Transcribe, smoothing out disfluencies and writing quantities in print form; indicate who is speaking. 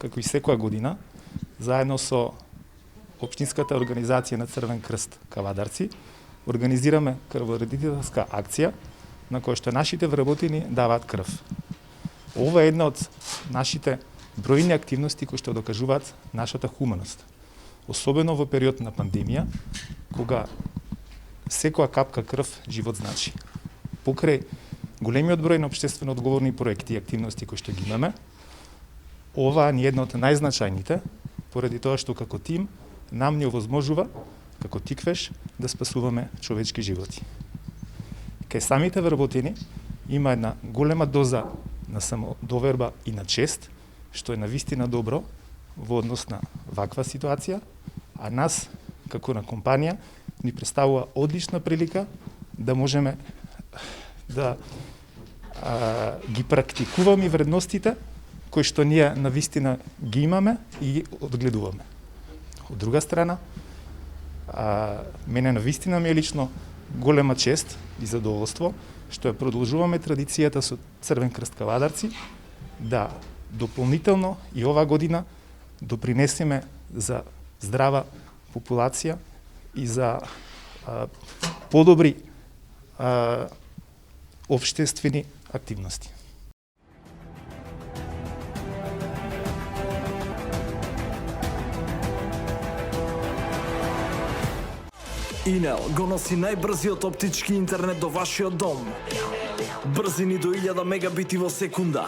Speaker 1: како и секоја година, заедно со Општинската организација на Црвен крст Кавадарци, организираме крвородителска акција на која што нашите вработени даваат крв. Ова е една од нашите бројни активности кои што докажуваат нашата хуманост. Особено во период на пандемија, кога секоја капка крв живот значи. Покрај големиот број на општествено одговорни проекти и активности кои што ги имаме, ова ни е една од најзначајните, поради тоа што како тим нам ни овозможува, како Тиквеш, да спасуваме човечки животи. Кај самите вработени има една голема доза на самодоверба и на чест, што е навистина добро во однос на ваква ситуација, а нас, како на компанија, ни представува одлична прилика да можеме да ги практикуваме вредностите кои што ние навистина ги имаме и ги одгледуваме. Од друга страна, мене навистина ми е лично голема чест и задоволство што ја продолжуваме традицијата со Црвен крст Кавадарци да дополнително и ова година допринесеме за здрава популација и за подобри општествени активности.
Speaker 2: Инел го носи најбрзиот оптички интернет до вашиот дом. Брзини до 1000 мегабити во секунда.